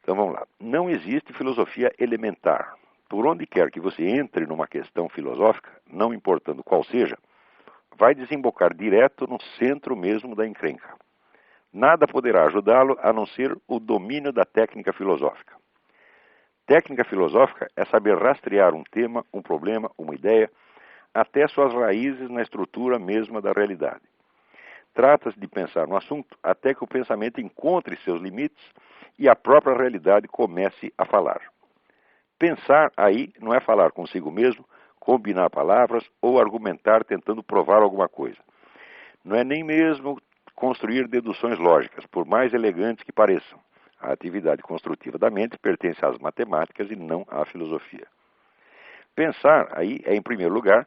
Então vamos lá. Não existe filosofia elementar. Por onde quer que você entre numa questão filosófica, não importando qual seja, vai desembocar direto no centro mesmo da encrenca. Nada poderá ajudá-lo a não ser o domínio da técnica filosófica. Técnica filosófica é saber rastrear um tema, um problema, uma ideia, até suas raízes na estrutura mesma da realidade. Trata-se de pensar no assunto até que o pensamento encontre seus limites e a própria realidade comece a falar. Pensar aí não é falar consigo mesmo, combinar palavras ou argumentar tentando provar alguma coisa. Não é nem mesmo construir deduções lógicas, por mais elegantes que pareçam. A atividade construtiva da mente pertence às matemáticas e não à filosofia. Pensar aí é, em primeiro lugar,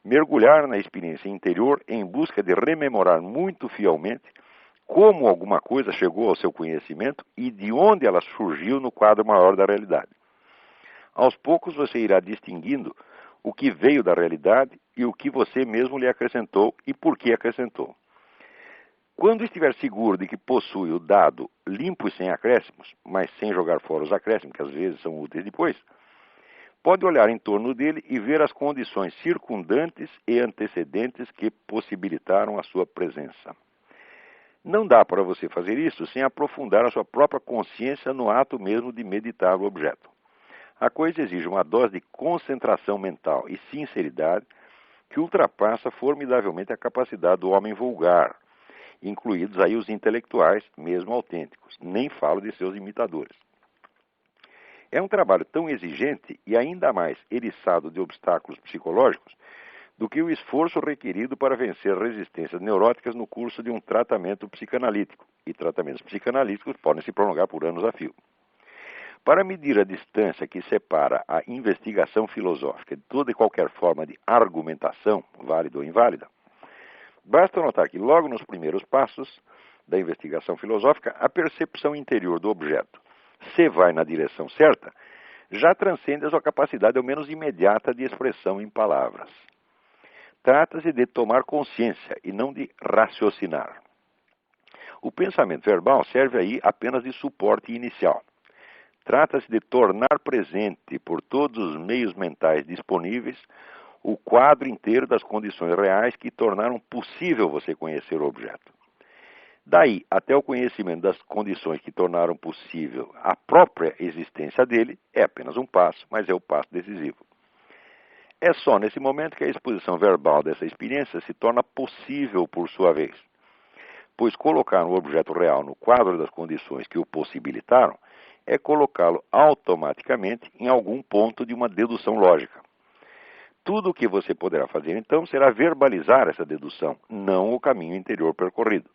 mergulhar na experiência interior em busca de rememorar muito fielmente como alguma coisa chegou ao seu conhecimento e de onde ela surgiu no quadro maior da realidade. Aos poucos você irá distinguindo o que veio da realidade e o que você mesmo lhe acrescentou e por que acrescentou. Quando estiver seguro de que possui o dado limpo e sem acréscimos, mas sem jogar fora os acréscimos, que às vezes são úteis depois, pode olhar em torno dele e ver as condições circundantes e antecedentes que possibilitaram a sua presença. Não dá para você fazer isso sem aprofundar a sua própria consciência no ato mesmo de meditar o objeto. A coisa exige uma dose de concentração mental e sinceridade que ultrapassa formidavelmente a capacidade do homem vulgar, incluídos aí os intelectuais, mesmo autênticos. Nem falo de seus imitadores. É um trabalho tão exigente e ainda mais eriçado de obstáculos psicológicos do que o esforço requerido para vencer resistências neuróticas no curso de um tratamento psicanalítico. E tratamentos psicanalíticos podem se prolongar por anos a fio. Para medir a distância que separa a investigação filosófica de toda e qualquer forma de argumentação, válida ou inválida, basta notar que logo nos primeiros passos da investigação filosófica, a percepção interior do objeto, se vai na direção certa, já transcende a sua capacidade, ao menos imediata, de expressão em palavras. Trata-se de tomar consciência e não de raciocinar. O pensamento verbal serve aí apenas de suporte inicial. Trata-se de tornar presente, por todos os meios mentais disponíveis, o quadro inteiro das condições reais que tornaram possível você conhecer o objeto. Daí até o conhecimento das condições que tornaram possível a própria existência dele é apenas um passo, mas é o passo decisivo. É só nesse momento que a exposição verbal dessa experiência se torna possível por sua vez, pois colocar um objeto real no quadro das condições que o possibilitaram é colocá-lo automaticamente em algum ponto de uma dedução lógica. Tudo o que você poderá fazer então será verbalizar essa dedução, não o caminho interior percorrido.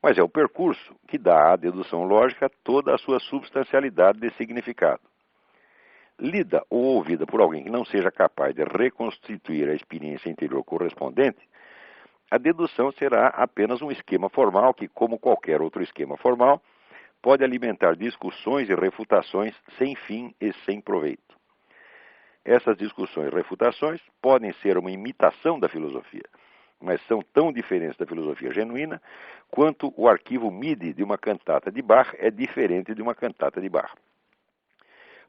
Mas é o percurso que dá à dedução lógica toda a sua substancialidade de significado. Lida ou ouvida por alguém que não seja capaz de reconstituir a experiência interior correspondente, a dedução será apenas um esquema formal que, como qualquer outro esquema formal, pode alimentar discussões e refutações sem fim e sem proveito. Essas discussões e refutações podem ser uma imitação da filosofia, mas são tão diferentes da filosofia genuína quanto o arquivo MIDI de uma cantata de Bach é diferente de uma cantata de Bach.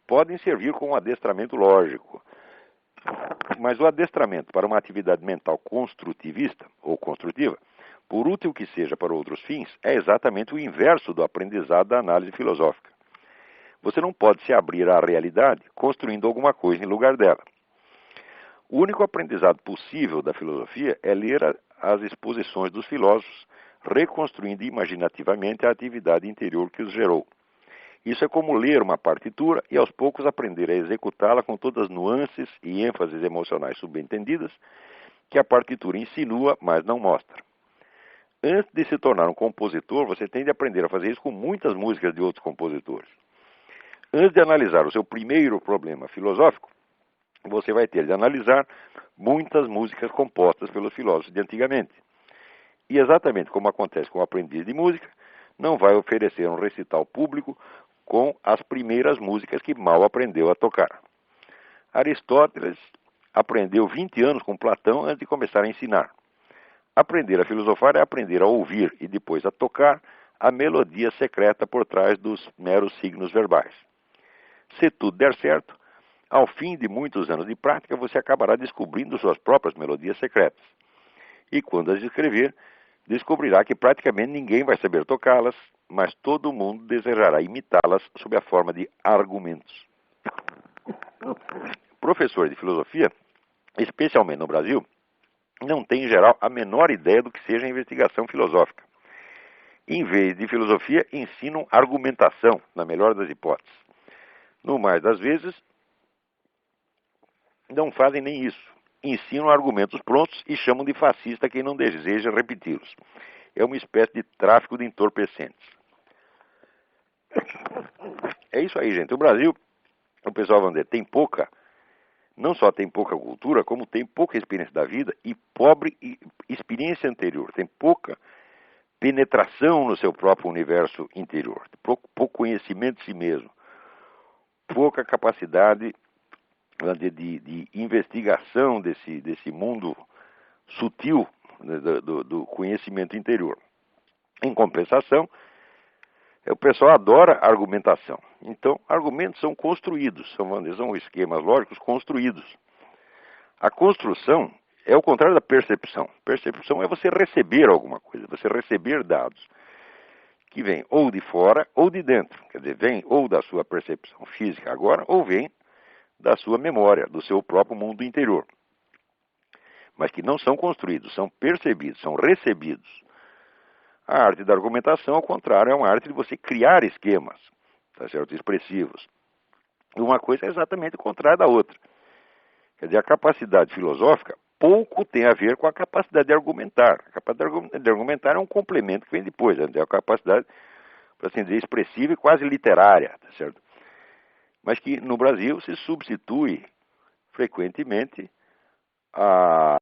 Podem servir como adestramento lógico, mas o adestramento para uma atividade mental construtivista ou construtiva, por útil que seja para outros fins, é exatamente o inverso do aprendizado da análise filosófica. Você não pode se abrir à realidade construindo alguma coisa em lugar dela. O único aprendizado possível da filosofia é ler as exposições dos filósofos, reconstruindo imaginativamente a atividade interior que os gerou. Isso é como ler uma partitura e aos poucos aprender a executá-la com todas as nuances e ênfases emocionais subentendidas que a partitura insinua, mas não mostra. Antes de se tornar um compositor, você tem de aprender a fazer isso com muitas músicas de outros compositores. Antes de analisar o seu primeiro problema filosófico, você vai ter de analisar muitas músicas compostas pelos filósofos de antigamente. E exatamente como acontece com o aprendiz de música, não vai oferecer um recital público com as primeiras músicas que mal aprendeu a tocar. Aristóteles aprendeu 20 anos com Platão antes de começar a ensinar. Aprender a filosofar é aprender a ouvir e depois a tocar a melodia secreta por trás dos meros signos verbais. Se tudo der certo, ao fim de muitos anos de prática, você acabará descobrindo suas próprias melodias secretas. E quando as escrever, descobrirá que praticamente ninguém vai saber tocá-las, mas todo mundo desejará imitá-las sob a forma de argumentos. Professor de filosofia, especialmente no Brasil, não tem em geral a menor ideia do que seja investigação filosófica. Em vez de filosofia, ensinam argumentação, na melhor das hipóteses. No mais das vezes, não fazem nem isso. Ensinam argumentos prontos e chamam de fascista quem não deseja repeti-los. É uma espécie de tráfico de entorpecentes. É isso aí, gente. O Brasil, o pessoal vai dizer, tem pouca, não só tem pouca cultura, como tem pouca experiência da vida e pobre experiência anterior. Tem pouca penetração no seu próprio universo interior, pouco conhecimento de si mesmo, pouca capacidade de investigação desse mundo sutil, né, do conhecimento interior. Em compensação, o pessoal adora argumentação. Então, argumentos são construídos, são esquemas lógicos construídos. A construção é o contrário da percepção. Percepção é você receber alguma coisa, você receber dados que vêm ou de fora ou de dentro. Quer dizer, vem ou da sua percepção física agora, ou vem da sua memória, do seu próprio mundo interior. Mas que não são construídos, são percebidos, são recebidos. A arte da argumentação, ao contrário, é uma arte de você criar esquemas, tá certo? Expressivos. E uma coisa é exatamente o contrário da outra. Quer dizer, a capacidade filosófica pouco tem a ver com a capacidade de argumentar. A capacidade de argumentar é um complemento que vem depois. É a capacidade, para assim dizer, expressiva e quase literária, tá certo? Mas que no Brasil se substitui frequentemente a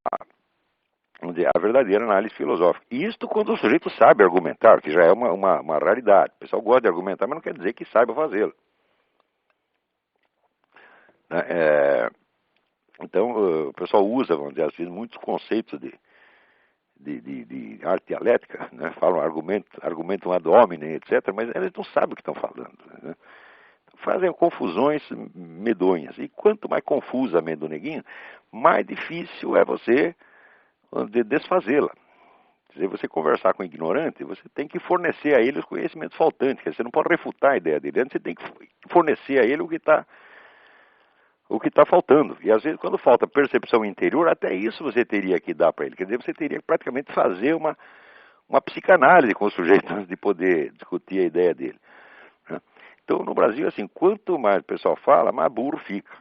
verdadeira análise filosófica. E isto quando o sujeito sabe argumentar, que já é uma raridade. O pessoal gosta de argumentar, mas não quer dizer que saiba fazê-lo. Então, o pessoal usa, vamos dizer assim, muitos conceitos de arte dialética, né? Falam argumentam ad hominem, etc., mas eles não sabem o que estão falando. Né? Fazem confusões medonhas. E quanto mais confusa a mente do neguinho, mais difícil é você desfazê-la. Se você conversar com o ignorante, você tem que fornecer a ele os conhecimentos faltantes. Você não pode refutar a ideia dele. Antes você tem que fornecer a ele o que está faltando. E às vezes, quando falta percepção interior, até isso você teria que dar para ele. Quer dizer, você teria que praticamente fazer uma psicanálise com o sujeito antes de poder discutir a ideia dele. Então, no Brasil, assim, quanto mais o pessoal fala, mais burro fica.